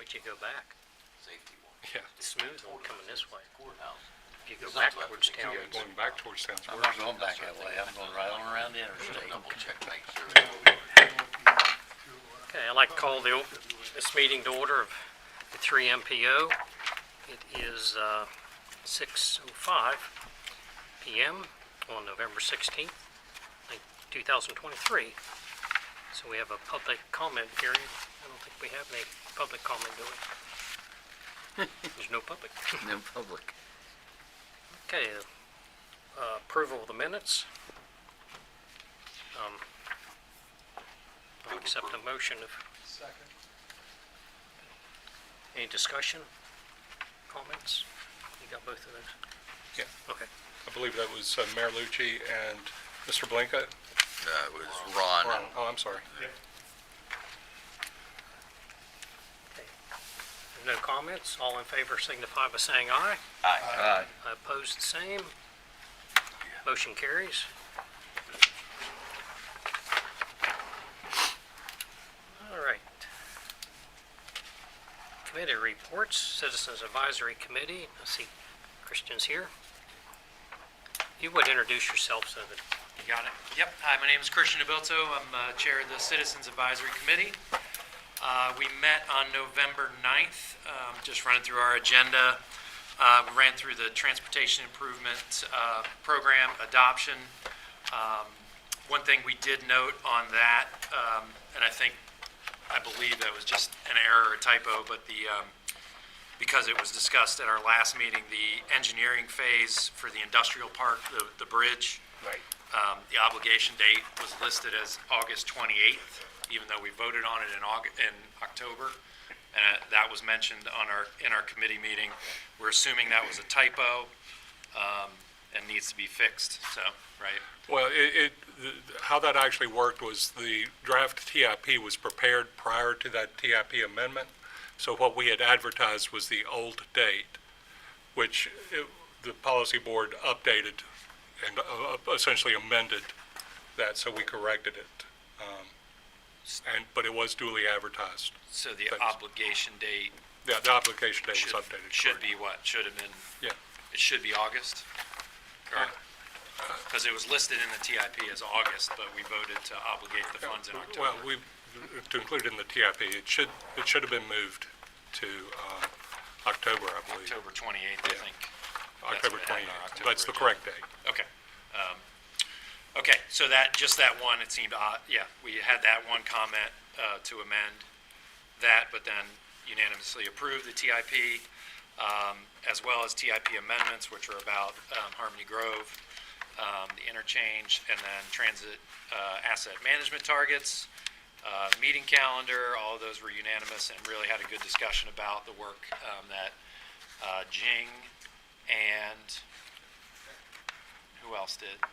Would you go back? Safety one. Yeah, It's smooth one coming this way. Courthouse. If you go It's back not towards left, town, yeah, going back towards town's I'm worse. not going back that way, I'm going right on around the interstate. Double check, make sure. okay, I'd like to call this meeting to order of the 3 MPO. It is 6:05 p.m. on November 16th, 2023. So we have a public comment period. I don't think we have any public comment, do we? There's no public. No public. Okay, approval of the minutes. I'll accept a motion of. Second. Any discussion, comments? You got both of those? Yeah. Okay. I believe that was Mayor Lucci and Mr. Blanca. It was Ron. Ron. Oh, I'm sorry. Okay. No comments? All in favor signify by saying aye. Aye. Opposed, the same. Motion carries. All right. Committee reports, Citizens Advisory Committee. I see Christian's here. You would introduce yourself so that. You got it. Yep. Hi, my name is Christian Abilto. I'm chair of the Citizens Advisory Committee. We met on November 9th, just running through our agenda. We ran through the Transportation Improvement Program adoption. One thing we did note on that, and I believe that was just an error or typo, but because it was discussed at our last meeting, the engineering phase for the industrial park, the bridge, Right. the obligation date was listed as August 28th, even though we voted on it in October. And that was mentioned in our committee meeting. We're assuming that was a typo and needs to be fixed, so, right? Well, how that actually worked was the draft TIP was prepared prior to that TIP amendment. So what we had advertised was the old date, which the policy board updated and essentially amended that, so we corrected it. But it was duly advertised. So the Thanks. obligation date Yeah, the application date was updated. should correct. be what? Should have been, Yeah. it should be August? Because it was listed in the TIP as August, but we voted to obligate the funds in October. Well, to include it in the TIP, it should have been moved to October, I believe. October 28th, I Yeah. think. October That's what we had on 28th. our October That's the agenda. correct date. Okay. Okay, so just that one, it seemed odd. Yeah, we had that one comment to amend that, but then unanimously approved the TIP, as well as TIP amendments, which are about Harmony Grove, the interchange, and then transit asset management targets, meeting calendar. All of those were unanimous and really had a good discussion about the work that Jing and who else did?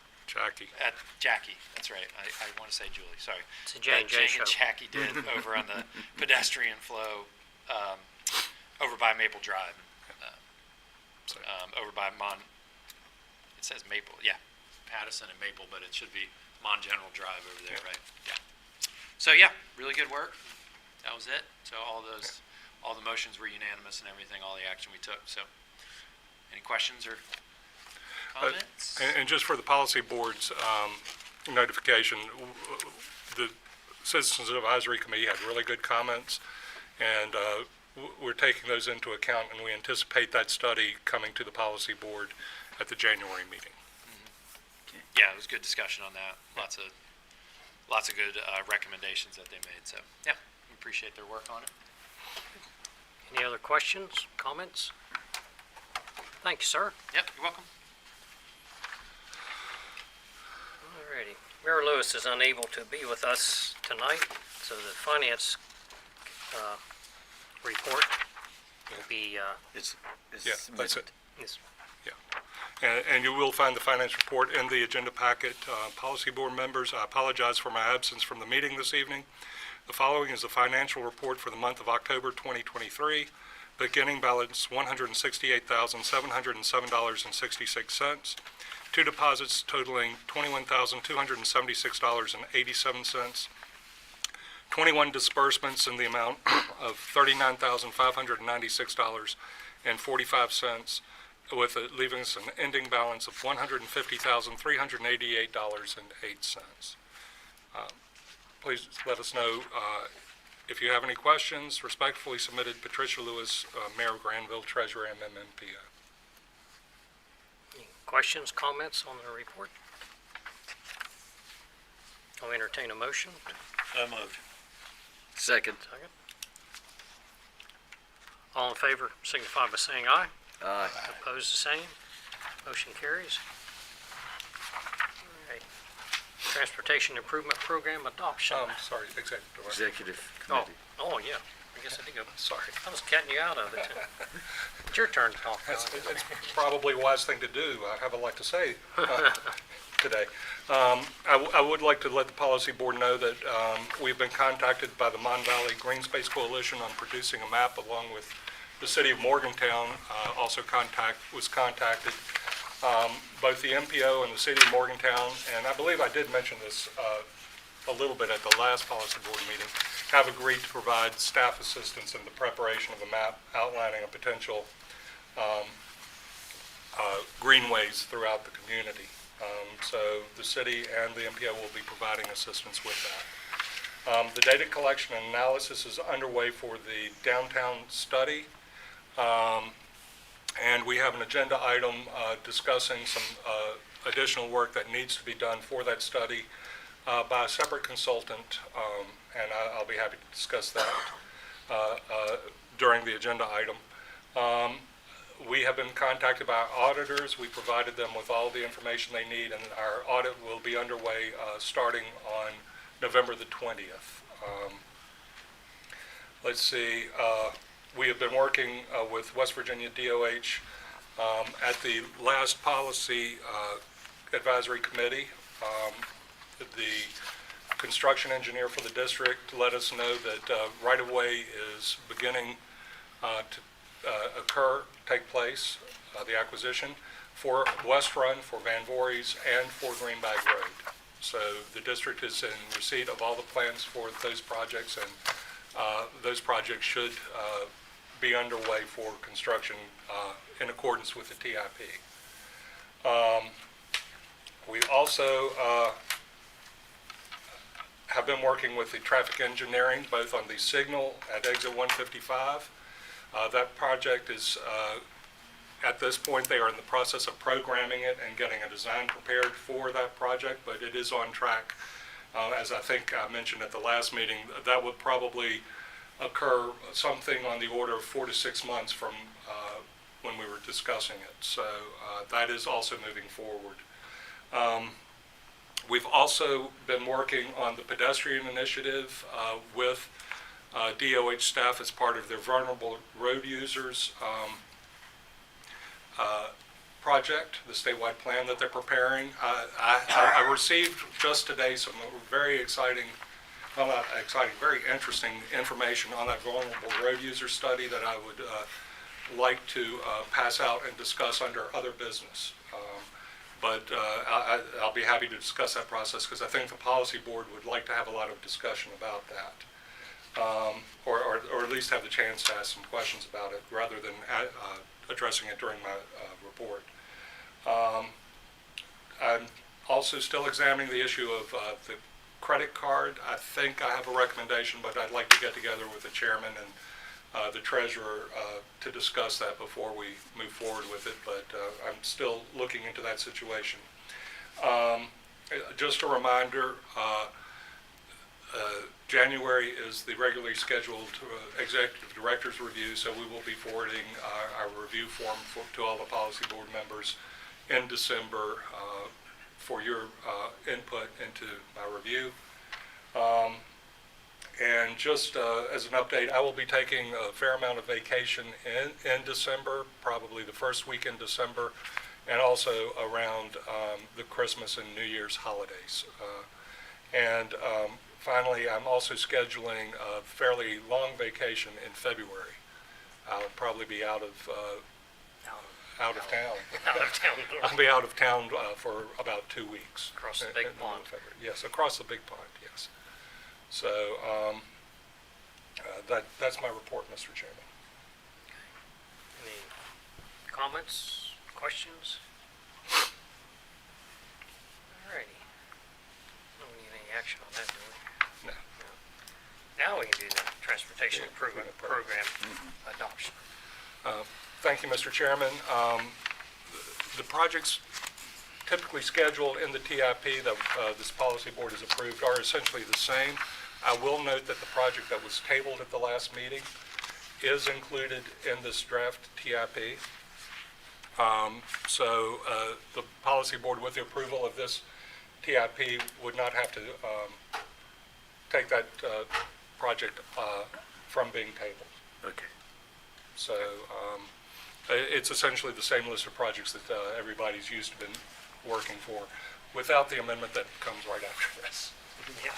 Jackie, that's right. I want to say Julie, sorry. It's a J&J Jing show. and Jackie did over on the pedestrian flow over by Maple Drive, Sorry. over by it says Maple, yeah, Pattison and Maple, but it should be General Drive over there, right? Yeah. So, yeah, really good work. That was it. So all the motions were unanimous and everything, all the action we took. So any questions or comments? And just for the policy board's notification, the Citizens Advisory Committee had really good comments, and we're taking those into account, and we anticipate that study coming to the policy board at the January meeting. Yeah, it was good discussion on that. Lots of good recommendations that they made. So, yeah, we appreciate their work on it. Any other questions, comments? Thank you, sir. Yep, you're welcome. Alrighty. Mayor Lewis is unable to be with us tonight, so the finance report will be, It's Yeah, that's it. is- And you will find the finance report in the agenda packet. Policy board members, I apologize for my absence from the meeting this evening. The following is the financial report for the month of October 2023. Beginning balance $168,707.66. Two deposits totaling $21,276.87. 21 disbursements in the amount of $39,596.45, with leaving us an ending balance of $150,388.08. Please let us know if you have any questions. Respectfully submitted, Patricia Lewis, Mayor of Granville, Treasurer, MMMPO. Any questions, comments on the report? I'll entertain a motion. So moved. Second. Second. All in favor signify by saying aye. Aye. Opposed, the same. Motion carries. All right. Transportation Improvement Program adoption. Sorry, Executive Director. Executive Oh, Committee. oh, yeah. I guess I did go, sorry. I was cutting you out of it. It's your turn to talk. It's probably a wise thing to do. I have a lot to say today. I would like to let the policy board know that we've been contacted by the Mon Valley Green Space Coalition on producing a map, along with the city of Morgantown was contacted. Both the MPO and the city of Morgantown, and I believe I did mention this a little bit at the last policy board meeting, have agreed to provide staff assistance in the preparation of a map outlining a potential greenways throughout the community. So the city and the MPO will be providing assistance with that. The data collection and analysis is underway for the downtown study. And we have an agenda item discussing some additional work that needs to be done for that study by a separate consultant, and I'll be happy to discuss that during the agenda item. We have been contacted by our auditors. We provided them with all the information they need, and our audit will be underway starting on November the 20th. Let's see, we have been working with West Virginia DOH at the last policy advisory committee. The construction engineer for the district let us know that right-of-way is beginning to take place, the acquisition, for West Run, for Van Voorhees, and for Greenbag Road. So the district is in receipt of all the plans for those projects, and those projects should be underway for construction in accordance with the TIP. We also have been working with the traffic engineering, both on the signal at exit 155. That project is, at this point, they are in the process of programming it and getting a design prepared for that project, but it is on track. As I think I mentioned at the last meeting, that would probably occur something on the order of 4 to 6 months from when we were discussing it. So that is also moving forward. We've also been working on the pedestrian initiative with DOH staff as part of their vulnerable road users project, the statewide plan that they're preparing. I received just today some very exciting, well, not exciting, very interesting information on that vulnerable road user study that I would like to pass out and discuss under other business. But I'll be happy to discuss that process, because I think the policy board would like to have a lot of discussion about that. Or at least have the chance to ask some questions about it, rather than addressing it during my report. I'm also still examining the issue of the credit card. I think I have a recommendation, but I'd like to get together with the chairman and the treasurer to discuss that before we move forward with it, but I'm still looking into that situation. Just a reminder, January is the regularly scheduled executive director's review, so we will be forwarding our review form to all the policy board members in December for your input into my review. And just as an update, I will be taking a fair amount of vacation in December, probably the first week in December, and also around the Christmas and New Year's holidays. Finally, I'm also scheduling a fairly long vacation in February. I'll probably be out of town. Out of town. I'll be out of town for about 2 weeks. Across the big in pond. February. Yes, across the big pond, yes. So that's my report, Mr. Chairman. Any comments, questions? Alrighty. Don't need any action on that, do we? No. Now we can do the Transportation Improvement Program adoption. Thank you, Mr. Chairman. The projects typically scheduled in the TIP that this policy board has approved are essentially the same. I will note that the project that was tabled at the last meeting is included in this draft TIP. So the policy board, with the approval of this TIP, would not have to take that project from being tabled. Okay. So it's essentially the same list of projects that everybody's used to been working for, without the amendment that comes right after this. Yeah.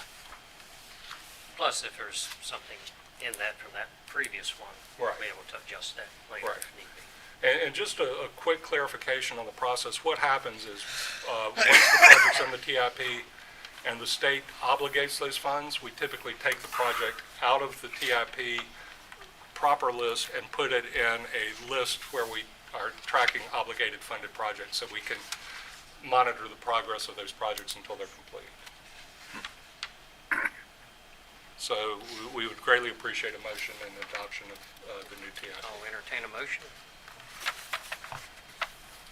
Plus, if there's something in that from that previous one, we'll Right. be able to adjust that later Right. if need be. And just a quick clarification on the process. What happens is, once the project's in the TIP and the state obligates those funds, we typically take the project out of the TIP proper list and put it in a list where we are tracking obligated funded projects, so we can monitor the progress of those projects until they're complete. So we would greatly appreciate a motion and adoption of the new TIP. I'll entertain a motion.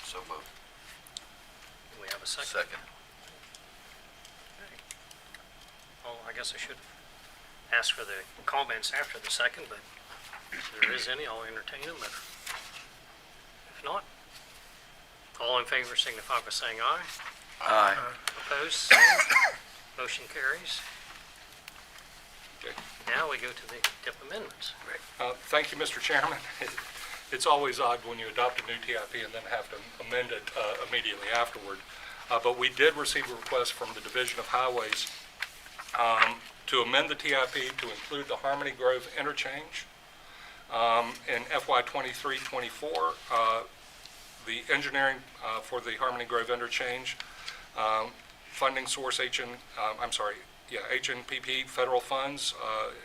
So moved. Do we have a second? Second. Okay. Well, I guess I should ask for the comments after the second, but if there is any, I'll entertain them. But if not, all in favor signify by saying aye. Aye. Opposed, same. Motion carries. Okay. Now we go to the TIP amendments. Thank you, Mr. Chairman. It's always odd when you adopt a new TIP and then have to amend it immediately afterward. But we did receive a request from the Division of Highways to amend the TIP to include the Harmony Grove interchange. In FY 23-24, the engineering for the Harmony Grove interchange, funding source HNPP federal funds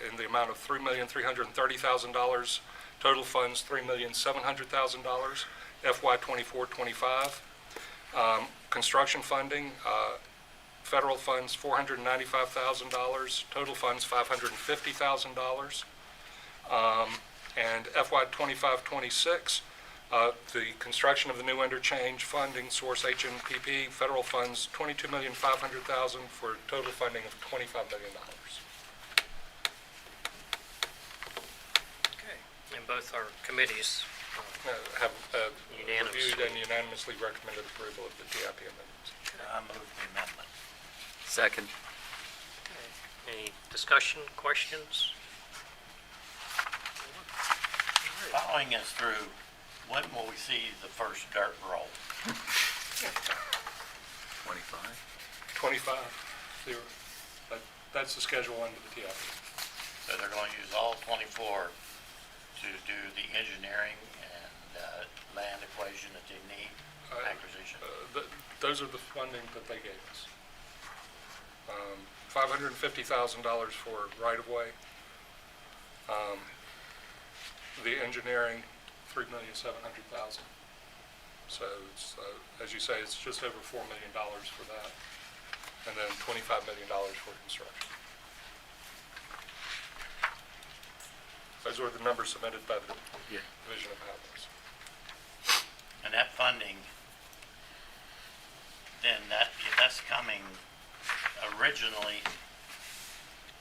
in the amount of $3,330,000. Total funds $3,700,000. FY 24-25. Construction funding, federal funds $495,000. Total funds $550,000. And FY 25-26. The construction of the new interchange funding source HNPP federal funds $22,500,000 for total funding of $25 million. Okay. And both our committees, Have Unanimous. reviewed and unanimously recommended approval of the TIP amendments. I move the amendment. Second. any discussion, questions? Following us through, when will we see the first dirt roll? 25? 25, that's the schedule under the TIP. So they're going to use all 24 to do the engineering and land equation that they need, acquisition? Those are the funding that they gave us. $550,000 for right-of-way. The engineering, $3,700,000. So it's, as you say, it's just over $4 million for that, and then $25 million for construction. Those were the numbers submitted by the Division of Highways. And that funding, then if that's coming, originally,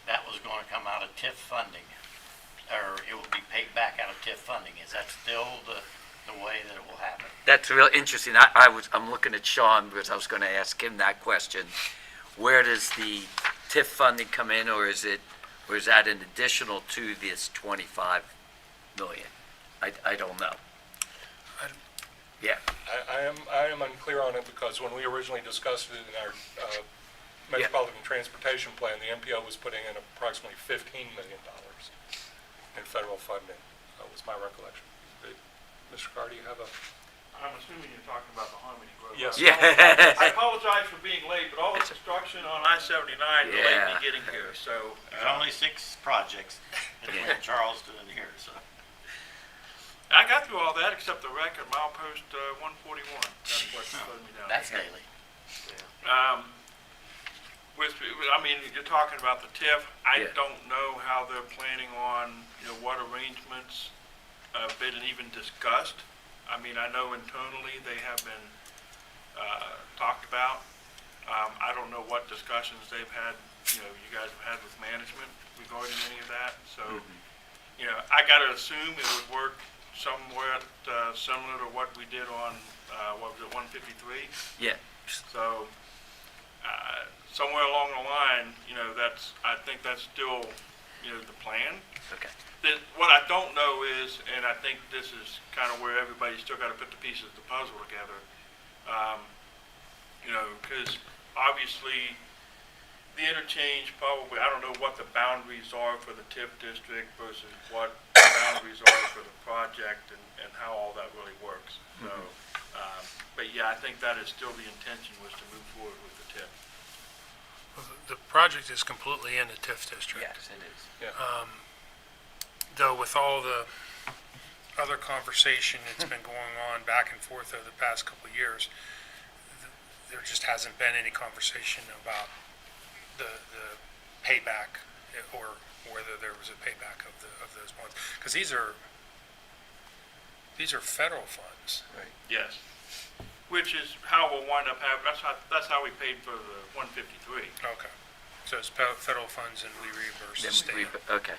that was going to come out of TIF funding, or it will be paid back out of TIF funding. Is that still the way that it will happen? That's real interesting. I'm looking at Sean because I was going to ask him that question. Where does the TIF funding come in, or is that an additional to this 25 million? I don't know. Yeah. I am unclear on it because when we originally discussed it in our Metropolitan Transportation Plan, the MPO was putting in approximately $15 million in federal funding, was my recollection. Mr. Carr, do you have a? I'm assuming you're talking about the Harmony Grove. Yes. Yeah. I apologize for being late, but all the construction on I-79 delayed me Yeah. getting here, so. There's only 6 projects between Charleston and here, so. I got through all that except the wreck at milepost 141. That's what slowed me down. That's daily. I mean, you're talking about the TIF. I Yeah. don't know how they're planning on, what arrangements have been even discussed. I mean, I know internally they have been talked about. I don't know what discussions they've had, you guys have had with management regarding any of that. So, I gotta assume it would work somewhat similar to what we did on, what was it, 153? Yeah. So, somewhere along the line, I think that's still, the plan. Okay. What I don't know is, and I think this is kind of where everybody's still got to put the pieces of the puzzle together, because obviously the interchange probably, I don't know what the boundaries are for the TIF district versus what the boundaries are for the project and how all that really works. So, but yeah, I think that is still the intention, was to move forward with the TIF. The project is completely in the TIF district. Yes, it is. Though with all the other conversation that's been going on back and forth over the past couple of years, there just hasn't been any conversation about the payback, or whether there was a payback of those bonds. Because these are federal funds. Yes. Which is how we'll wind up having, that's how we paid for the 153. Okay. So it's federal funds and we reimburse the state. Okay.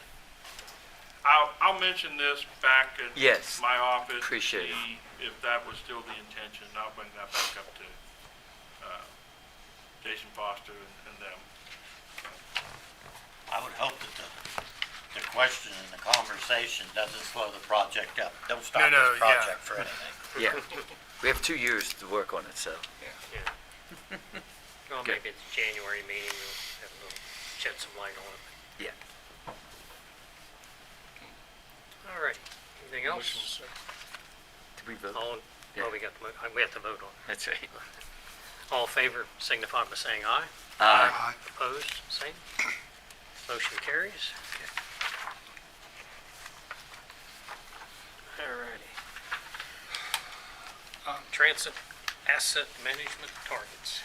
I'll mention this back at Yes. my office. Appreciate it. see if that was still the intention. I'll bring that back up to Jason Foster and them. I would hope that the question and the conversation doesn't slow the project up. Don't stop No, this yeah. project for anything. Yeah. We have 2 years to work on it, so. Well, Okay. maybe it's January meeting, we'll shed some light on it. Yeah. All right, anything else? Did we vote? Yeah. We have to vote on it. That's right. All in favor signify by saying aye. Aye. Opposed, same. Motion carries. All righty. Transit asset management targets.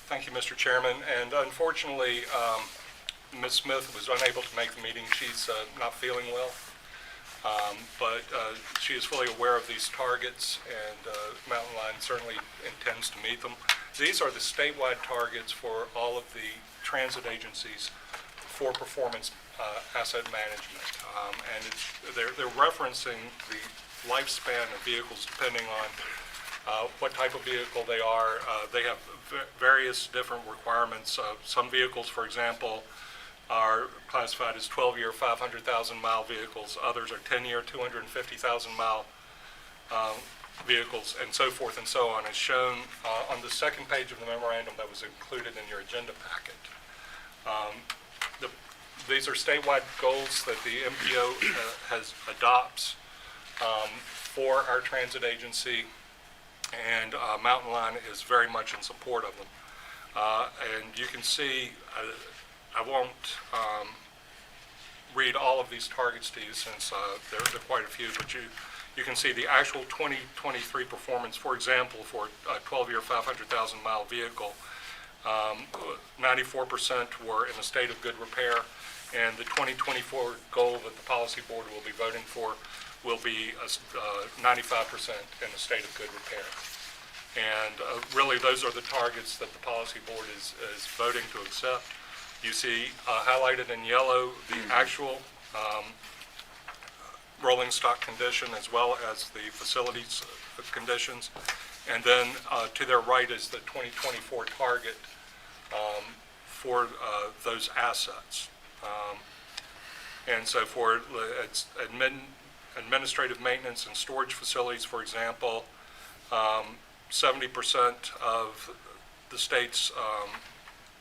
Thank you, Mr. Chairman, and unfortunately, Ms. Smith was unable to make the meeting. She's not feeling well, but she is fully aware of these targets, and Mountain Line certainly intends to meet them. These are the statewide targets for all of the transit agencies for performance asset management, and they're referencing the lifespan of vehicles depending on what type of vehicle they are. They have various different requirements. Some vehicles, for example, are classified as 12-year, 500,000-mile vehicles. Others are 10-year, 250,000-mile vehicles, and so forth and so on, as shown on the second page of the memorandum that was included in your agenda packet. These are statewide goals that the MPO adopts for our transit agency, and Mountain Line is very much in support of them. And you can see, I won't read all of these targets to you since there are quite a few, but you can see the actual 2023 performance. For example, for a 12-year, 500,000-mile vehicle, 94% were in a state of good repair, and the 2024 goal that the policy board will be voting for will be 95% in a state of good repair. And really, those are the targets that the policy board is voting to accept. You see highlighted in yellow the actual rolling stock condition as well as the facilities conditions. And then to their right is the 2024 target for those assets. And so for administrative maintenance and storage facilities, for example, 70% of the state's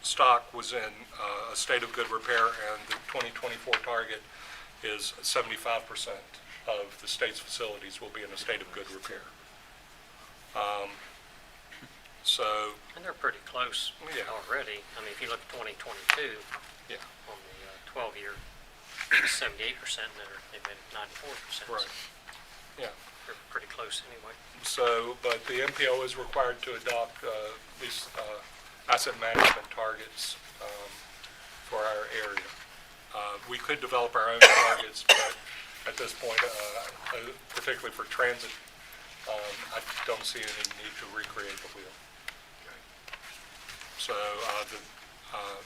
stock was in a state of good repair, and the 2024 target is 75% of the state's facilities will be in a state of good repair. So, And they're pretty close Yeah. already. I mean, if you look at 2022, yeah, on the 12-year, 78%, and they've been 94%. right, So yeah. they're pretty close anyway. So, but the MPO is required to adopt these asset management targets for our area. We could develop our own targets, but at this point, particularly for transit, I don't see any need to recreate the wheel. So the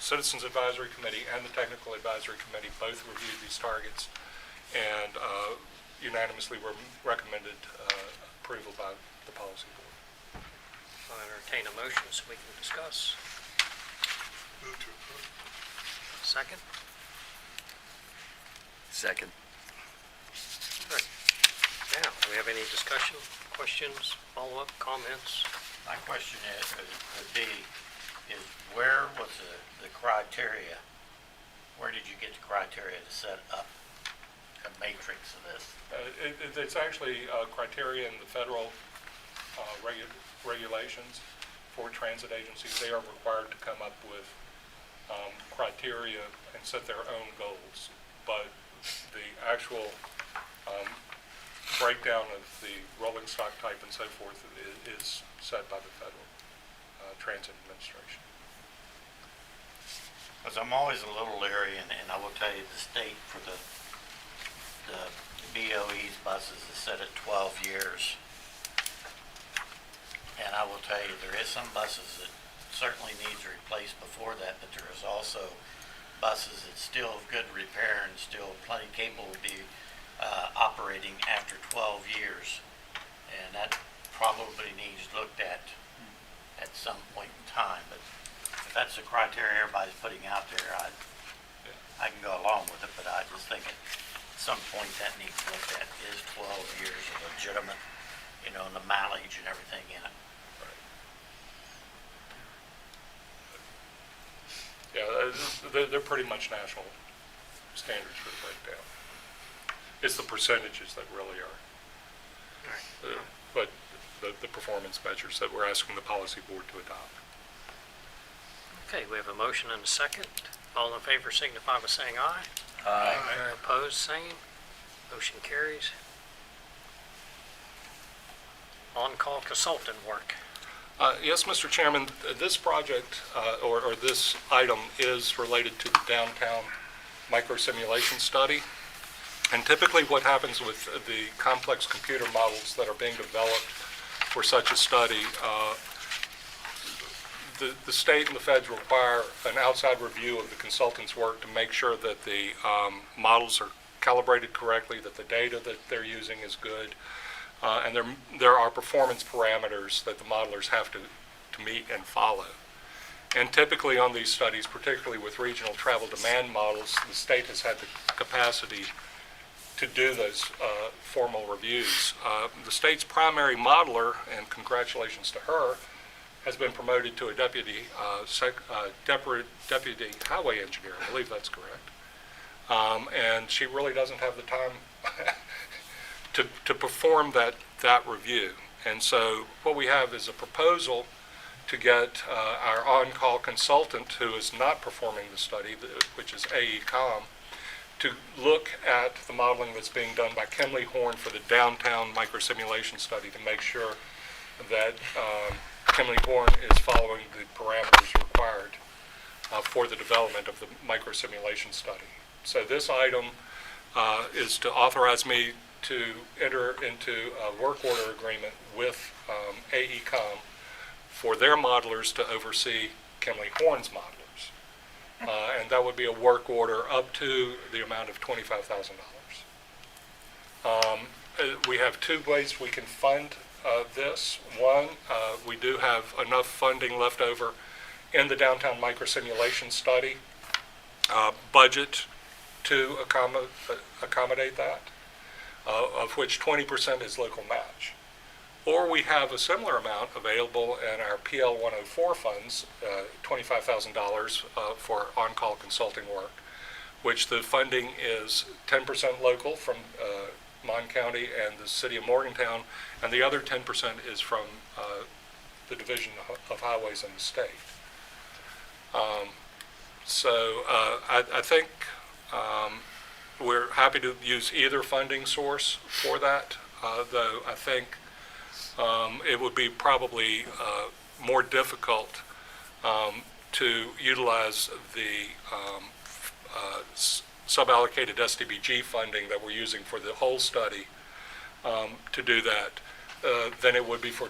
Citizens Advisory Committee and the Technical Advisory Committee both reviewed these targets and unanimously were recommended approval by the policy board. I'll entertain a motion so we can discuss. Move to approve. Second? Second. All right. Now, do we have any discussion, questions, follow-up, comments? My question would be, is where was the criteria? Where did you get the criteria to set up a matrix of this? It's actually criteria in the federal regulations for transit agencies. They are required to come up with criteria and set their own goals. But the actual breakdown of the rolling stock type and so forth is set by the Federal Transit Administration. Because I'm always a little leery, and I will tell you, the state for the BOE's buses is set at 12 years. And I will tell you, there is some buses that certainly needs replaced before that, but there is also buses that still have good repair and still plenty capable of be operating after 12 years. And that probably needs looked at some point in time. But if that's the criteria everybody's putting out there, I can go along with it, but I just think at some point that needs looked at. Is 12 years a legitimate, and the mileage and everything in it? Yeah, they're pretty much national standards for the breakdown. It's the percentages that really are. But the performance measures that we're asking the policy board to adopt. Okay, we have a motion and a second. All in favor signify by saying aye. Aye. Opposed, same. Motion carries. On-call consultant work. Yes, Mr. Chairman, this project, or this item is related to the downtown microsimulation study. And typically what happens with the complex computer models that are being developed for such a study, the state and the feds require an outside review of the consultant's work to make sure that the models are calibrated correctly, that the data that they're using is good, and there are performance parameters that the modelers have to meet and follow. And typically on these studies, particularly with regional travel demand models, the state has had the capacity to do those formal reviews. The state's primary modeler, and congratulations to her, has been promoted to a deputy highway engineer. I believe that's correct. And she really doesn't have the time to perform that review. And so what we have is a proposal to get our on-call consultant, who is not performing the study, which is AECOM, to look at the modeling that's being done by Kimley Horn for the downtown microsimulation study to make sure that Kimley Horn is following the parameters required for the development of the microsimulation study. So this item is to authorize me to enter into a work order agreement with AECOM for their modelers to oversee Kimley Horn's modelers. And that would be a work order up to the amount of $25,000. We have two ways we can fund this. One, we do have enough funding left over in the downtown microsimulation study budget to accommodate that, of which 20% is local match. Or we have a similar amount available in our PL 104 funds, $25,000 for on-call consulting work, which the funding is 10% local from Mon County and the city of Morgantown, and the other 10% is from the Division of Highways in the state. I think we're happy to use either funding source for that, though I think it would be probably more difficult to utilize the suballocated SDBG funding that we're using for the whole study to do that than it would be for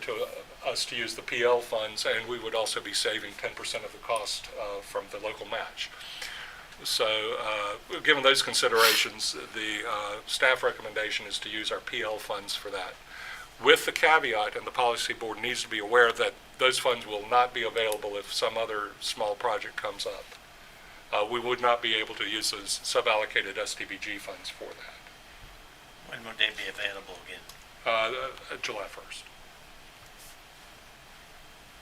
us to use the PL funds, and we would also be saving 10% of the cost from the local match. So given those considerations, the staff recommendation is to use our PL funds for that, with the caveat, and the policy board needs to be aware, that those funds will not be available if some other small project comes up. We would not be able to use those suballocated SDBG funds for that. When would they be available again? July 1st.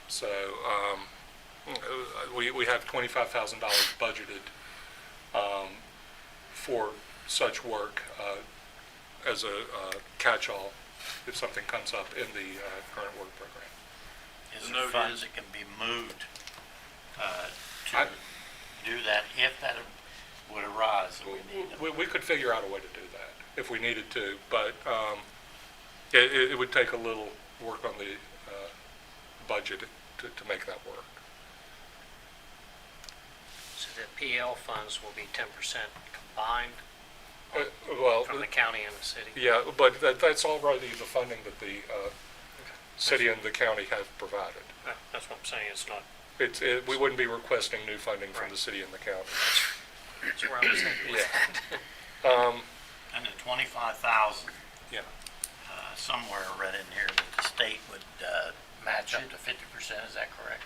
So we have $25,000 budgeted for such work as a catch-all if something comes up in the current work program. Is The there note funds is- that can be moved to do that if that would arise? and we need them? We could figure out a way to do that if we needed to, but it would take a little work on the budget to make that work. So the PL funds will be 10% combined Well, from the county and the city? yeah, but that's already the funding that the city and the county have provided. That's what I'm saying, it's not, We wouldn't be requesting new funding from the Right. city and the county. that's where I was thinking with Yeah. that. And the 25,000, Yeah. somewhere I read in here that the state would match up to 50%, is that correct?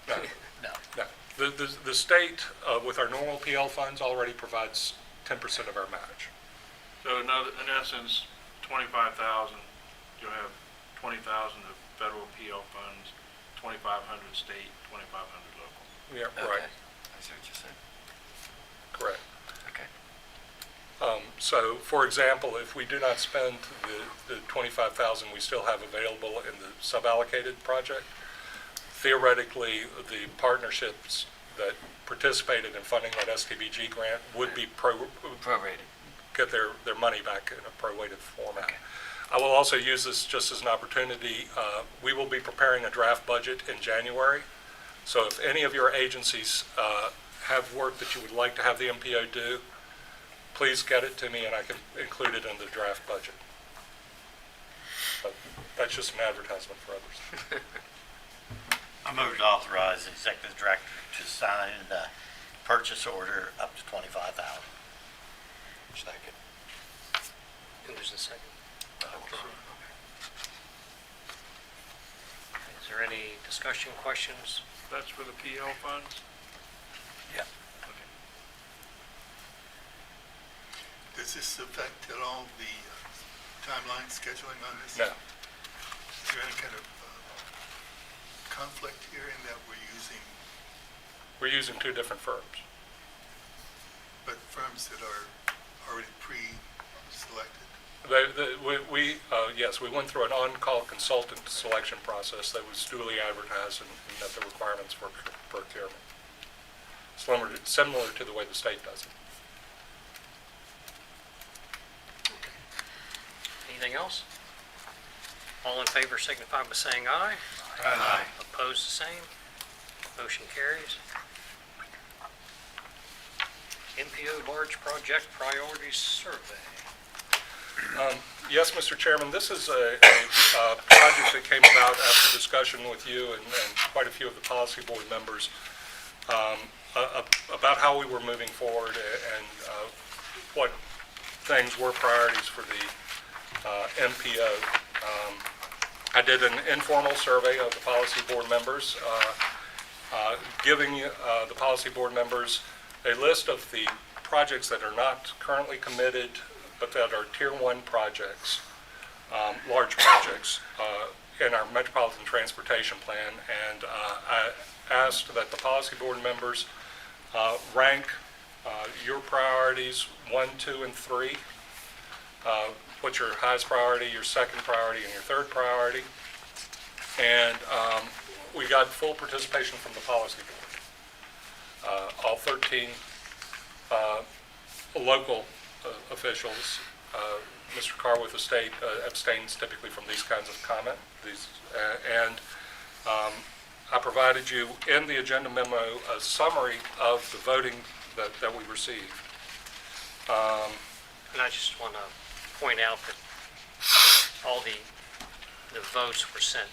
No, No. no. The state, with our normal PL funds, already provides 10% of our match. So in essence, 25,000, you'll have 20,000 of federal PL funds, 2,500 state, 2,500 local. Yeah, Okay. right, I see what you're saying. correct. Okay. So, for example, if we do not spend the 25,000 we still have available in the suballocated project, theoretically, the partnerships that participated in funding that STBG grant would be Prorated. get their money back in a prorated format. Okay. I will also use this just as an opportunity. We will be preparing a draft budget in January. So if any of your agencies have work that you would like to have the MPO do, please get it to me and I can include it in the draft budget. But that's just an advertisement for others. I move to authorize the executive director to sign the purchase order up to 25,000. Second. And there's a second. Is there any discussion, questions? That's for the PL funds? Yeah. Does this affect at all the timeline scheduling on this? No, Is there any kind of conflict here in that we're using two different firms. but firms that are already pre-selected? Yes, we went through an on-call consultant selection process that was duly advertised and met the requirements for procurement. Similar to the way the state does it. Anything else? All in favor signify by saying aye. Aye. Opposed, the same. Motion carries. MPO Large Project Priorities Survey. Yes, Mr. Chairman, this is a project that came about after discussion with you and quite a few of the policy board members about how we were moving forward and what things were priorities for the MPO. I did an informal survey of the policy board members, giving the policy board members a list of the projects that are not currently committed, but that are Tier 1 projects, large projects, in our Metropolitan Transportation Plan. And I asked that the policy board members rank your priorities 1, 2, and 3, what's your highest priority, your second priority, and your third priority. And we got full participation from the policy board. All 13 local officials, Mr. Carr with the state abstains typically from these kinds of comment. And I provided you in the agenda memo a summary of the voting that we received. And I just want to point out that all the votes were sent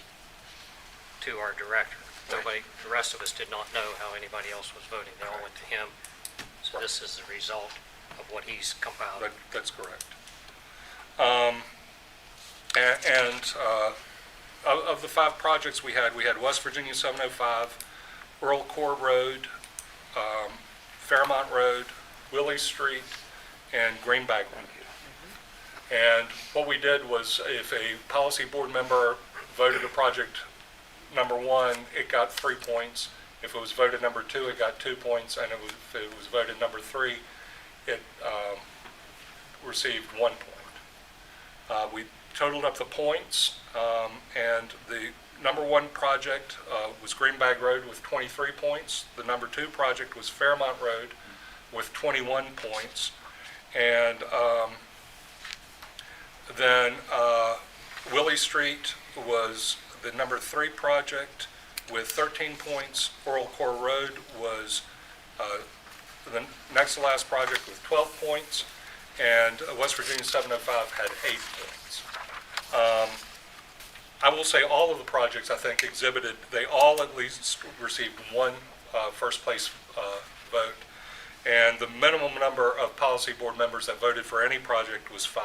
to our director. Nobody, the rest of us did not know how anybody else was voting. They all went to him. So this is the result of what he's compiled. That's correct. Of the 5 projects we had West Virginia 705, Earl Core Road, Fairmont Road, Willie Street, and Greenback Road. And what we did was, if a policy board member voted a project number 1, it got 3 points. If it was voted number 2, it got 2 points, and if it was voted number 3, it received 1 point. We totaled up the points, and the number 1 project was Greenback Road with 23 points. The number 2 project was Fairmont Road with 21 points. And then Willie Street was the number 3 project with 13 points. Earl Core Road was the next to last project with 12 points. And West Virginia 705 had 8 points. I will say all of the projects, I think, exhibited, they all at least received 1 first place vote. And the minimum number of policy board members that voted for any project was 5,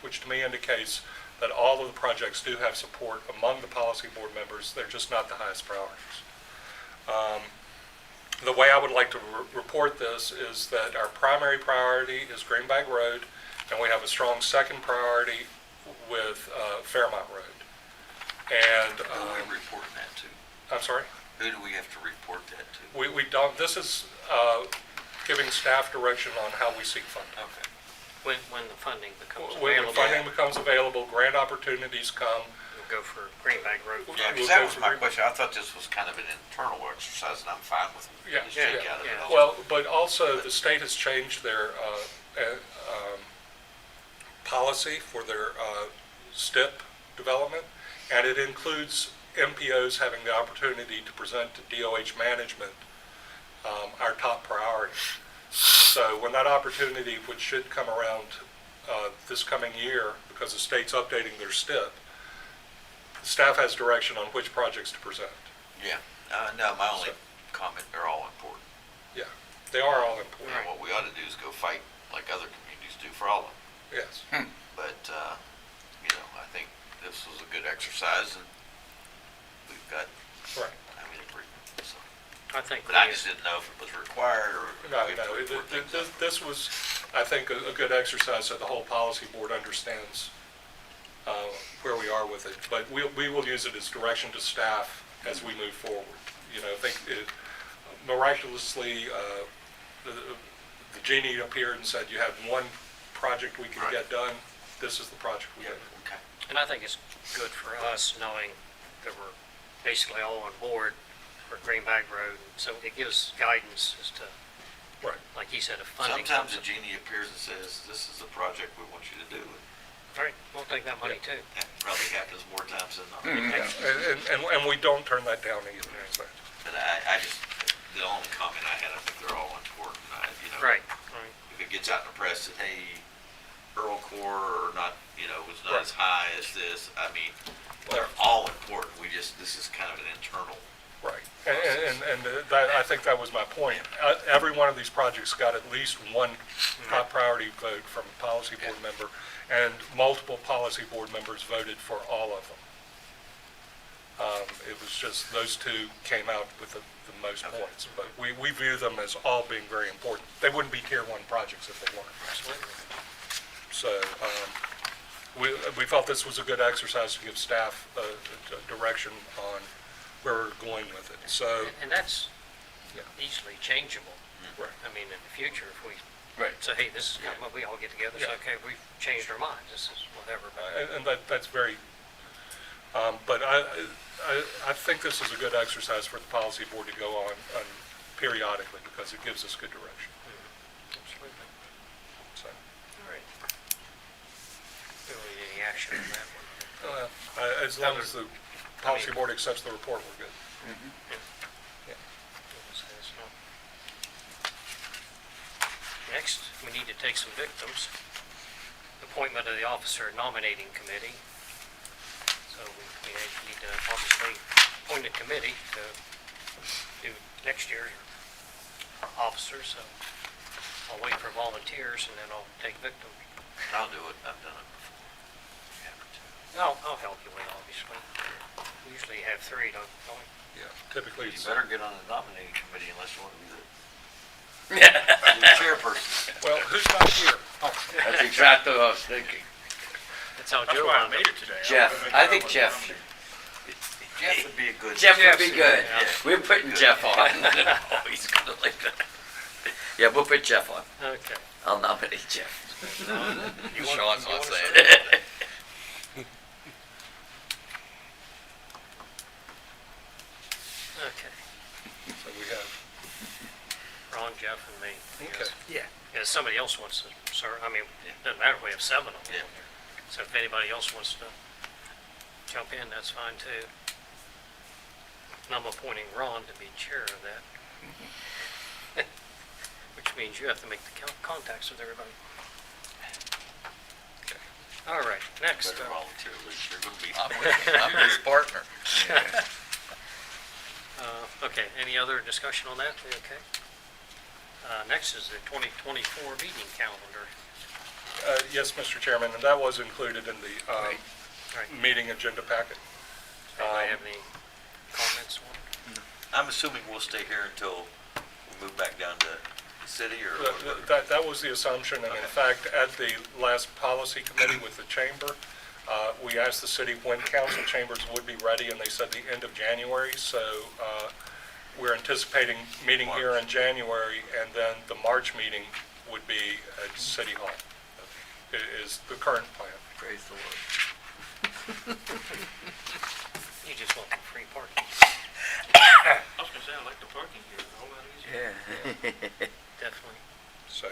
which to me indicates that all of the projects do have support among the policy board members. They're just not the highest priorities. The way I would like to report this is that our primary priority is Greenback Road, and we have a strong second priority with Fairmont Road. And Who are we reporting that to? I'm sorry? Who do we have to report that to? We don't, this is giving staff direction on how we seek funding. Okay. When the funding becomes When available, funding becomes available, grant opportunities come. we'll go for Greenback Road. Yeah, because We'll that go was for my Greenback. question. I thought this was kind of an internal exercise, and I'm fine with Yeah, the shake yeah, out of it yeah. all. Well, but also the state has changed their policy for their STIP development, and it includes MPOs having the opportunity to present to DOH management our top priority. So when that opportunity, which should come around this coming year, because the state's updating their STIP, the staff has direction on which projects to present. Yeah. No, my only comment, they're all important. Yeah, they are all important. And what we ought to do is go fight like other communities do for all of them. Yes. But, I think this was a good exercise, and we've got, Right. agreement. So. I think But I just didn't know if it was required or. No, we have to no, report things. this was, I think, a good exercise so the whole policy board understands where we are with it. But we will use it as direction to staff as we move forward. Miraculously, the genie appeared and said, you have 1 project we can Right. get done. This is the project we Yeah, get. okay. And I think it's good for us knowing that we're basically all on board for Greenback Road. So it gives guidance as to, Right. like he said, if funding Sometimes comes. the genie appears and says, this is the project we want you to do. Right, we'll take that money too. That probably happens more times than not. And we don't turn that down either. So. But I just, the only comment I had, I think they're all important. Right. If it gets out in the press that, hey, Earl Core or not, was not as high as this, they're all important. This is kind of an internal. Right, and that, I think that was my point. Every one of these projects got at least 1 top priority vote from a policy board member, and multiple policy board members voted for all of them. It was just those 2 came out with the most points, but we view them as all being very important. They wouldn't be tier 1 projects if they weren't. So we felt this was a good exercise to give staff direction on where we're going with it. So, And that's Yeah. easily changeable. Right. I mean, in the future, if we Right. So, hey, this is kind of what we all get together, so, Yeah. okay, we've changed our minds, this is whatever, but, And that's very, but I think this is a good exercise for the policy board to go on periodically, because it gives us good direction, absolutely. so. All right. Do we need any action on that one? As long as the policy board accepts the report, we're good. Next, we need to take some victims. Appointment of the officer nominating committee. So we need to obviously appoint a committee to do next year's officers, so I'll wait for volunteers and then I'll take victims. I'll do it, I've done it before. I'll help you with, obviously. We usually have three, don't we? Yeah, typically You it's, better get on the nominating committee unless you want to be the Yeah, the chairperson. well, who's not here? that's exactly what I was thinking. That's how That's Joe why I wound made up. it today. Jeff, I think was Jeff, Jeff would be a good. Jeff would be Jeff's- good. yeah. We're putting Good. Jeff on. Oh, he's gonna like that. Yeah, we'll put Jeff on. Okay. I'll nominate Jeff. You want- Sean's you not wanna saying serve? Okay. So we have, Ron, Jeff, and me. okay. Yeah. If somebody else wants to serve, I mean, it doesn't matter, we have 7 of them. Yeah. So if anybody else wants to jump in, that's fine too. And I'm appointing Ron to be chair of that. Which means you have to make the contacts with everybody. All right, next. Better volunteer, Luke, you're gonna be. I'm his partner. Okay, any other discussion on that? Okay. Next is the 2024 meeting calendar. Yes, Mr. Chairman, and that was included in the Right. meeting agenda packet. Anybody have any comments on it? I'm assuming we'll stay here until we move back down to the city or what? That was the assumption, and in fact, at the last policy committee with the chamber, we asked the city when council chambers would be ready, and they said the end of January, so we're anticipating meeting here in January, and then the March meeting would be at City Hall, is the current plan. Praise the Lord. You just want the free parking. I was gonna say, I like the parking here, it's a whole lot easier. Yeah. Definitely. So,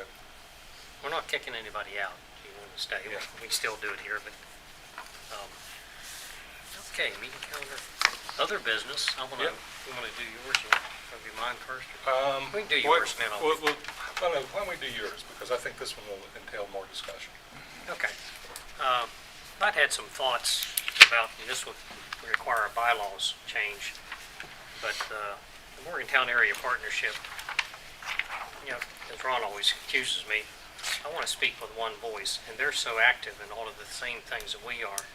We're not kicking anybody out. If you want to stay, Yeah. we can still do it here, but, okay, meeting calendar. Other business, Yep. you want to do yours, you want to do mine first? We can do what- yours, man. well, why don't we do yours, because I think this one will entail more discussion. Okay. I'd had some thoughts about, and this would require a bylaws change, but the Morgantown Area Partnership, you know, as Ron always accuses me, I want to speak with one voice, and they're so active in all of the same things that we are.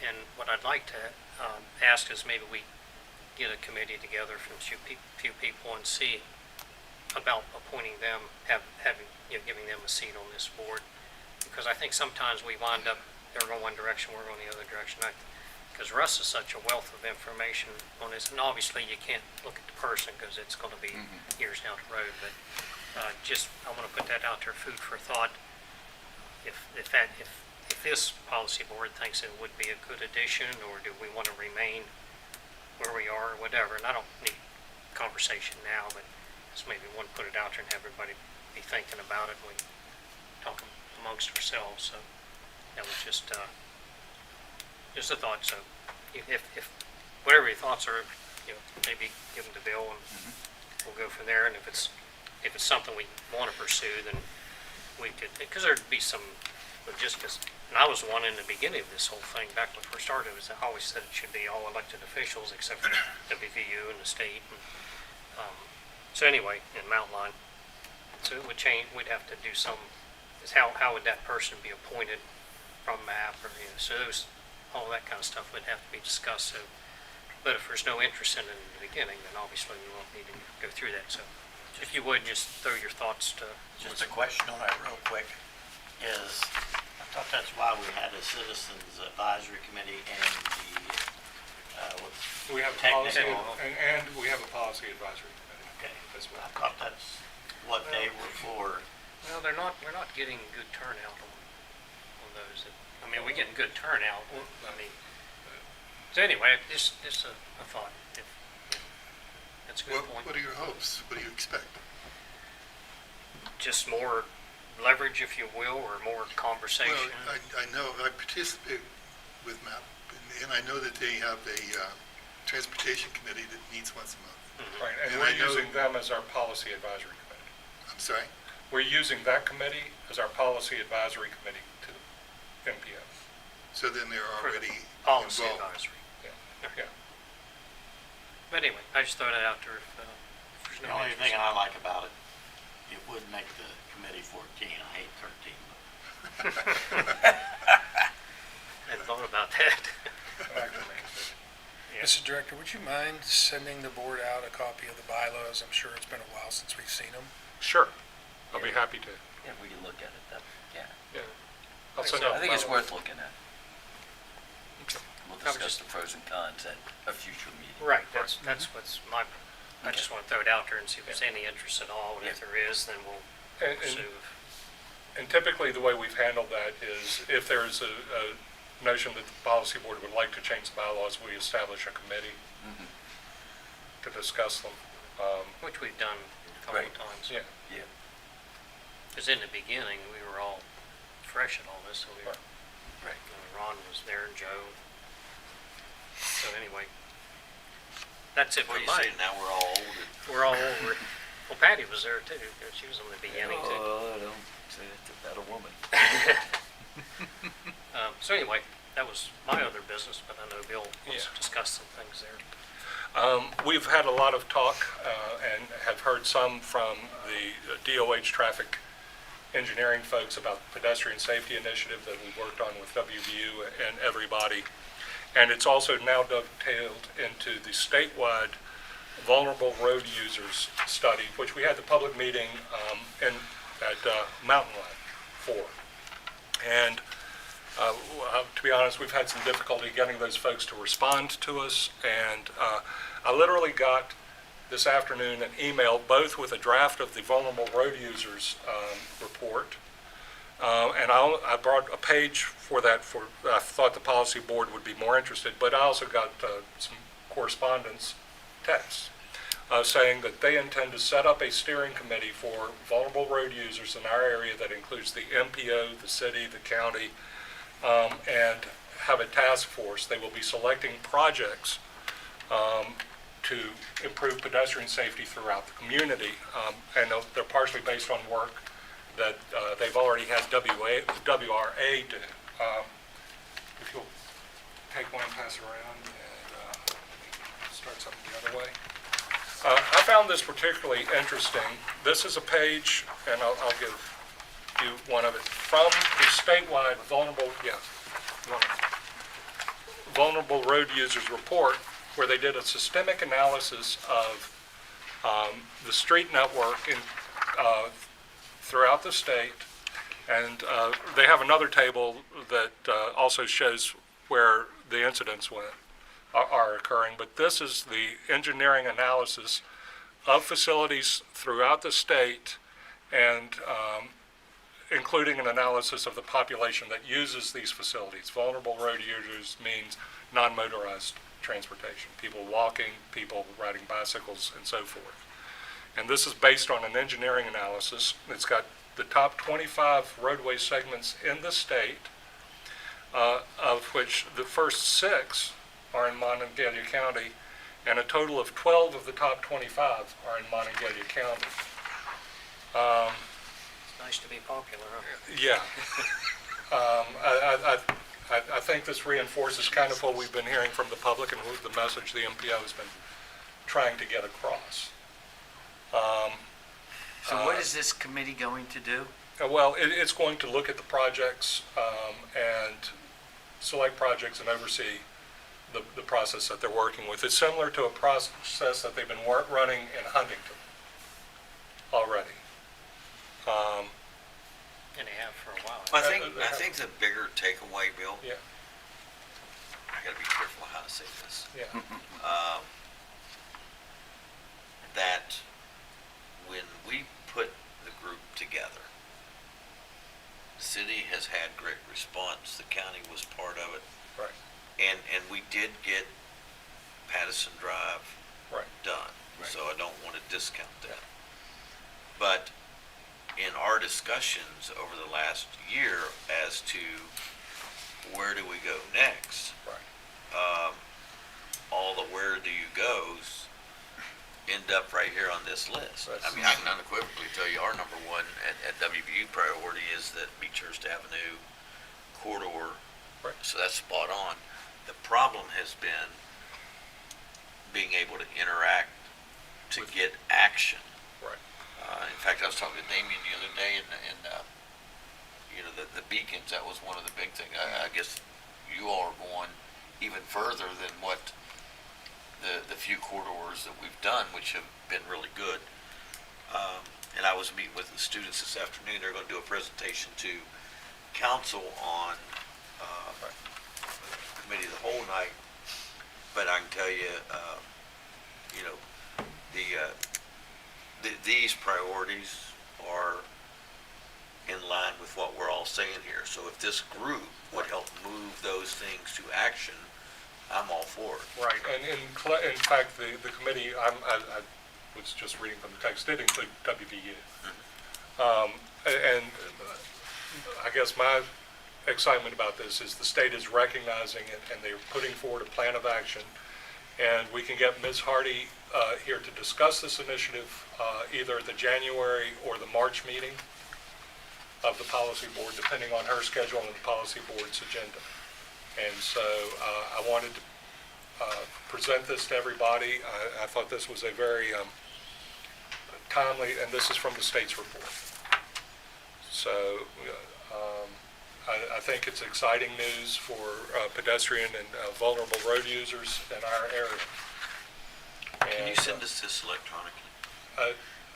And what I'd like to ask is maybe we get a committee together from a few people and see about appointing them, having, giving them a seat on this board. Because I think sometimes we wind up, they're going one direction, we're going the other direction. Because Russ is such a wealth of information on this, and obviously you can't look at the person because it's going to be years down the road, but I want to put that out there, food for thought. If this policy board thinks it would be a good addition, or do we want to remain where we are, or whatever, and I don't need conversation now, but just maybe want to put it out there and have everybody be thinking about it when we talk amongst ourselves, so that was just a thought. So if whatever your thoughts are, maybe give them to Bill and we'll go from there. And if it's something we want to pursue, then we could, because there'd be some logistics. And I was one in the beginning of this whole thing, back when it first started, was I always said it should be all elected officials except for WVU and the state. And, so anyway, in Mountain Line, so it would change. We'd have to do some. Is how would that person be appointed from MAP, or so those, all that kind of stuff would have to be discussed. So, but if there's no interest in it in the beginning, then obviously we won't need to go through that. So, if you would just throw your thoughts to. Just a question on that real quick is, I thought that's why we had a citizens advisory committee and We have a policy, Technical. and we have a policy advisory committee Okay. as well. I thought that's what they were for, Well, we're not getting good turnout on those. I mean, we're getting good turnout. I mean, so anyway, just a thought. That's a good point. What are your hopes? What do you expect? Just more leverage, if you will, or more conversation. Well, I know, I participate with MAP, and I know that they have a transportation committee that meets once a month. Right, and And we're I know- using them as our policy advisory committee. I'm sorry? We're using that committee as our policy advisory committee to the MPO. So then they're For the already policy involved. advisory. Yeah. But anyway, I just throw that out there if there's The no only interest. thing I like about it, it would make the committee 14. I hate 13. I hadn't thought about that. Yeah. Mr. Director, would you mind sending the board out a copy of the bylaws? I'm sure it's been a while since we've seen them. Sure, I'll be happy to. Yeah, we can look at it, yeah. I'll send So- out I think it's bylaws. worth looking at. We'll I was discuss just- the pros and cons at a future meeting. Right, that's what's my, I just want to throw it out there and see if there's any interest at all, and if Yeah. there is, then we'll And- pursue. And typically, the way we've handled that is if there's a notion that the policy board would like to change the bylaws, we establish a committee Mhm. to discuss them. Which we've done a couple of Right. times. Yeah. Yeah. Because in the beginning, we were all fresh at all this, so we were, Right. Ron was there and Joe. So anyway, that's it for What do you mine. say, now we're all older? We're all over it. Well, Patty was there too. She was in the beginning too. Oh, don't say it to that a woman. So anyway, that was my other business, but I know Bill wants to Yeah. discuss some things there. We've had a lot of talk and have heard some from the DOH traffic engineering folks about the pedestrian safety initiative that we worked on with WVU and everybody. And it's also now dovetailed into the statewide vulnerable road users study, which we had the public meeting at Mountain Line for. And to be honest, we've had some difficulty getting those folks to respond to us. And I literally got this afternoon an email both with a draft of the vulnerable road users report. And I brought a page for that I thought the policy board would be more interested, but I also got some correspondence texts saying that they intend to set up a steering committee for vulnerable road users in our area that includes the MPO, the city, the county, and have a task force. They will be selecting projects to improve pedestrian safety throughout the community. And they're partially based on work that they've already had WRA do. If you'll take one and pass it around and start something the other way. I found this particularly interesting. This is a page, and I'll give you one of it, from the statewide vulnerable road users report, where they did a systemic analysis of the street network throughout the state. And they have another table that also shows where the incidents are occurring. But this is the engineering analysis of facilities throughout the state, and including an analysis of the population that uses these facilities. Vulnerable road users means non-motorized transportation, people walking, people riding bicycles, and so forth. And this is based on an engineering analysis. It's got the top 25 roadway segments in the state, of which the first 6 are in Monongalia County, and a total of 12 of the top 25 are in Monongalia County. It's nice to be popular, huh? Yeah. I think this reinforces kind of what we've been hearing from the public and the message the MPO has been trying to get across. So what is this committee going to do? Well, it's going to look at the projects and select projects and oversee the process that they're working with. It's similar to a process that they've been running in Huntington already. And they have for a while. I think the bigger takeaway, Bill, Yeah, I gotta be careful how to say this, yeah, that when we put the group together, The city has had great response. The county was part of it. Right. And we did get Pattison Drive Right. done. So I don't want to discount that. But in our discussions over the last year as to where do we go next, Right. all the where do you goes end up right here on this list. That's- I mean, I can unequivocally tell you our number one at WVU priority is that Beechhurst Avenue corridor. Right. So that's spot on. The problem has been being able to interact to get action. Right. In fact, I was talking to Damien the other day, and you know, the beacons, that was one of the big things. I guess you all are going even further than what the few corridors that we've done, which have been really good. And I was meeting with the students this afternoon. They're going to do a presentation to council on committee of the whole night. But I can tell you, you know, these priorities are in line with what we're all saying here. So if this group would help move those things to action, I'm all for it. Right, and in fact, the committee, I was just reading from the text, did include WVU. And I guess my excitement about this is the state is recognizing it, and they're putting forward a plan of action. And we can get Ms. Hardy here to discuss this initiative either at the January or the March meeting of the policy board, depending on her schedule and the policy board's agenda. And so I wanted to present this to everybody. I thought this was a very timely, and this is from the state's report. So I think it's exciting news for pedestrian and vulnerable road users in our area. Can you And, send us this electronically?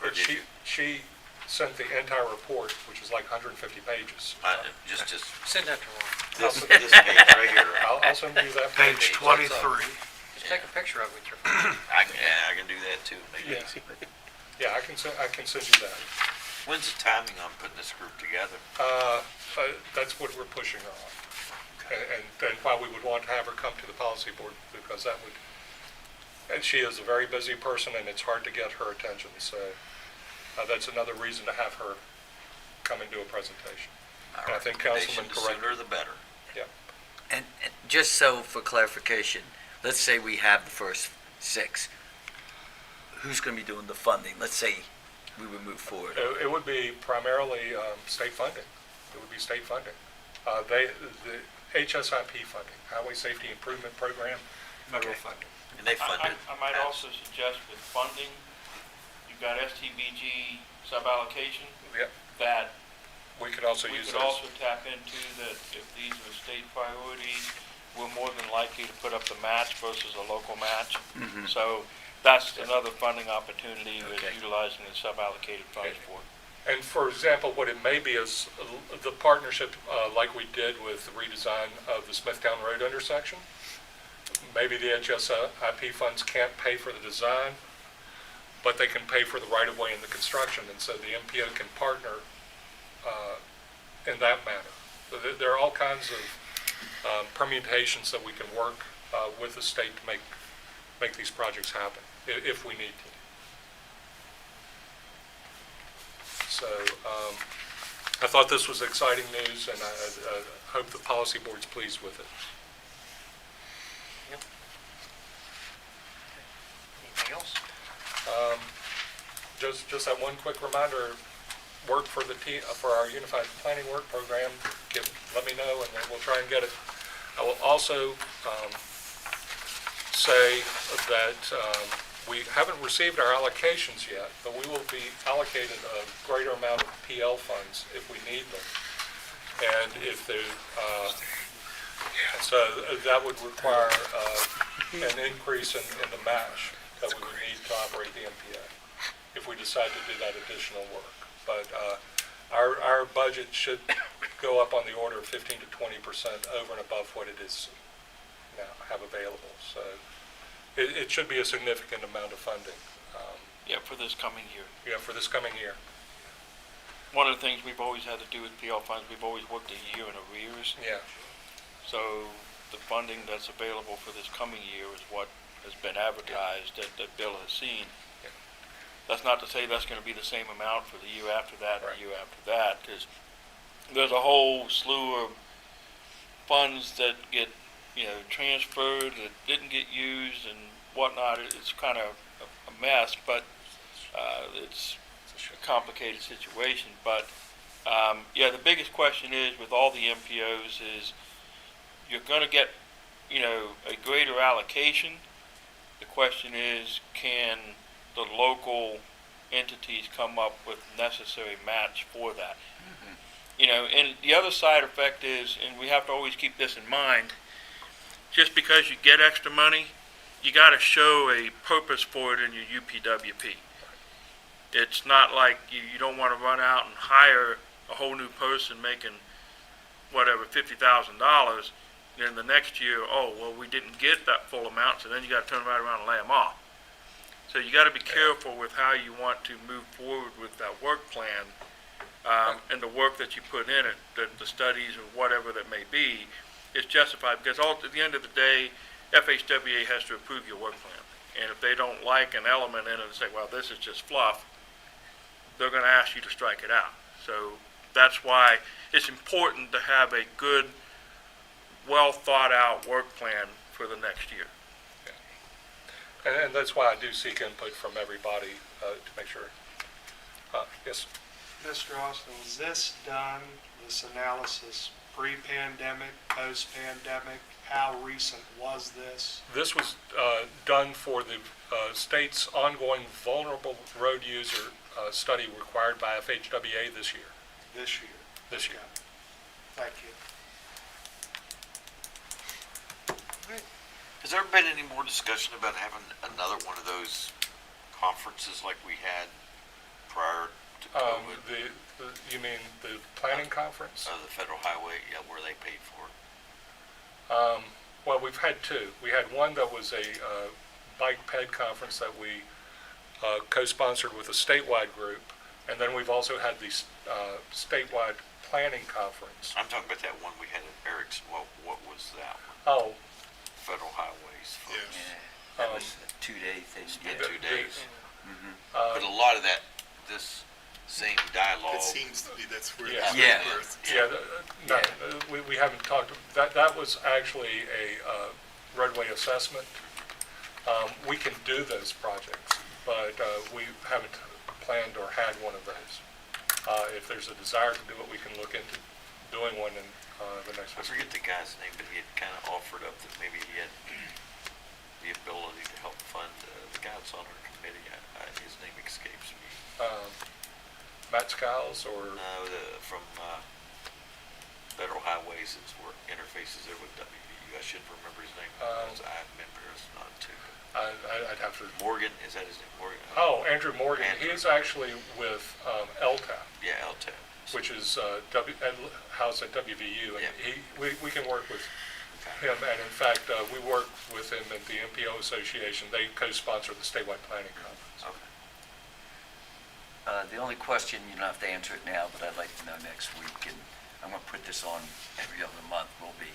Or did She, you? she sent the entire report, which is like 150 pages. Just Send that to Ron. this page right here. I'll send you that Page page. 23. Just take a picture of it with your phone. I can do that too. Make it Yeah. easy. Yeah, I can send you that. When's the timing on putting this group together? That's what we're pushing on. And why we would want to have her come to the policy board, because that would, and she is a very busy person, and it's hard to get her attention, so that's another reason to have her come and do a presentation. My And I think recommendation, Councilman the correct. sooner the better. And just so for clarification, let's say we have the first 6. Who's going to be doing the funding? Let's say we would move forward. It would be primarily state funding. It would be state funding. The HSIP funding, Highway Safety Improvement Program, federal funding. And they fund it. I might also suggest with funding, you've got STBG sub-allocation Yep, that we could also we use could those. also tap into, that if these are state priorities, we're more than likely to put up the match versus a local match. So that's another funding opportunity with Okay. utilizing the sub-allocated funds for. And for example, what it may be is the partnership, like we did with the redesign of the Smithtown Road intersection. Maybe the HSIP funds can't pay for the design, but they can pay for the right-of-way and the construction, and so the MPO can partner in that manner. So there are all kinds of permutations that we can work with the state to make these projects happen, if we need to. So I thought this was exciting news, and I hope the policy board's pleased with it. Anything else? Just that one quick reminder, work for for our Unified Planning Work Program, let me know, and then we'll try and get it. I will also say that we haven't received our allocations yet, but we will be allocated a greater amount of PL funds if we need them. And if the, so that would require an increase in the match that we would need to operate the MPO if we decide to do that additional work. But our budget should go up on the order of 15 to 20% over and above what it is now have available. So it should be a significant amount of funding, Yeah, for this coming year. for this coming year. one of the things we've always had to do with PL funds, we've always worked a year in arrears. Yeah. So the funding that's available for this coming year is what has been advertised that Bill has seen. Yeah. That's not to say that's gonna be the same amount for the year after that and Right. the year after that, because there's a whole slew of funds that get, transferred that didn't get used and whatnot. It's kind of a mess, but, it's a complicated situation. But, yeah, the biggest question is with all the MPOs is you're gonna get, a greater allocation. The question is, can the local entities come up with necessary match for that? And the other side effect is, and we have to always keep this in mind, just because you get extra money, you gotta show a purpose for it in your UPWP. It's not like you don't wanna run out and hire a whole new person making, whatever, $50,000, then the next year, oh, well, we didn't get that full amount, so then you gotta turn right around and lay them off. So you gotta be careful with how you want to move forward with that work plan, and the work that you put in it, the studies or whatever that may be, is justified, because at the end of the day, FHWA has to approve your work plan. And if they don't like an element in it and say, well, this is just fluff, they're gonna ask you to strike it out. So that's why it's important to have a good, well-thought-out work plan for the next year. And that's why I do seek input from everybody to make sure. Yes, Mr. Austin, was this done, this analysis, pre-pandemic, post-pandemic? How recent was this? this was done for the state's ongoing vulnerable road user study required by FHWA this year. This year? This year. Thank you. Has there been any more discussion about having another one of those conferences like we had prior to COVID? You mean the planning conference? The federal highway, yeah, where they paid for it. Well, we've had two. We had one that was a bike ped conference that we co-sponsored with a statewide group, and then we've also had the statewide planning conference. I'm talking about that one we had at Eric's. What was that one? Oh, Federal highways. Folks. That was a 2-day thing. Yeah, The- 2 days. uh, But a lot of this same dialogue. It seems to be, that's where Yeah. it's Yeah. birthed. we haven't talked, that was actually a roadway assessment. We can do those projects, but we haven't planned or had one of those. If there's a desire to do it, we can look into doing one in the next I fiscal. forget the guy's name, but he had kind of offered up that maybe he had the ability to help fund the guy that's on our committee. His name escapes me. Matt Skiles or? No, from Federal Highways, it's where interfaces there with WVU. I should remember his name. I've been not too. I'd have to. Morgan, is that his name? Morgan. Oh, Andrew Morgan. Andrew. He is actually with LTAP, Yeah, LTAP. which is housed at WVU, and Yeah. we can work with Okay. him. And in fact, we work with him at the MPO Association. They co-sponsor the statewide planning conference. Okay. The only question, you don't have to answer it now, but I'd like to know next week, and I'm gonna put this on every other month, will be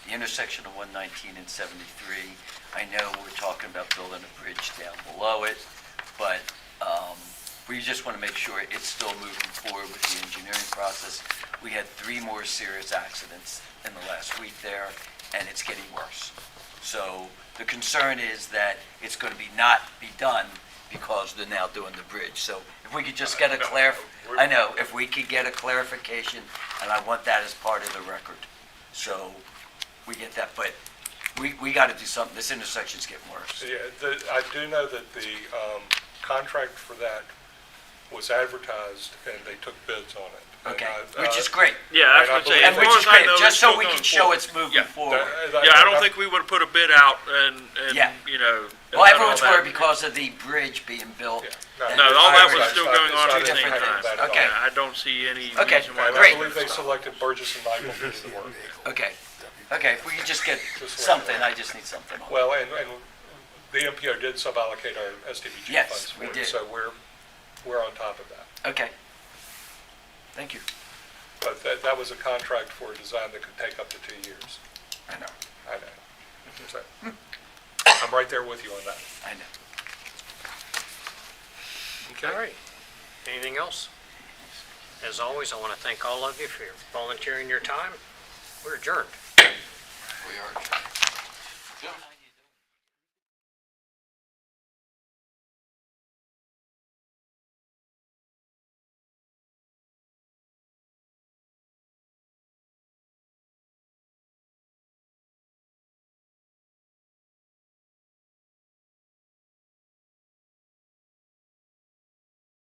the intersection of 119 and 73. I know we're talking about building a bridge down below it, but we just want to make sure it's still moving forward with the engineering process. We had 3 more serious accidents in the last week there, and it's getting worse. So the concern is that it's going to not be done because they're now doing the bridge. So if we could just get a I know, if we could get a clarification, and I want that as part of the record. So we get that, but we got to do something. This intersection's getting worse. Yeah, I do know that the contract for that was advertised and they took bids on it. And Okay, I- which is great. Yeah, I was And I gonna say, believe as And which far is as I great, know, just it's so still we going can show forward. it's moving Yeah. forward. Yeah, I don't think we would've put a bid out and, Yeah. you know. and Well, done everyone's all that. worried because of the bridge being built. Yeah. No, all that was It's still not- going on it's at the not same impacting time. that at all. Okay. Yeah, I don't see any Okay, reason why And that I great. believe they selected Burgess and Michael to do the work. Okay, if we could just get Just like something, that. I just need something on it. Well, and the MPO did suballocate our SDBG Yes, funds for we it, did. so we're on top of that. Okay. Thank you. But that was a contract for a design that could take up to 2 years. I know, I know. So, I'm right there with you on that. I know. Okay. All right. Anything else? As always, I want to thank all of you for volunteering your time. We're adjourned. We are. Gentlemen.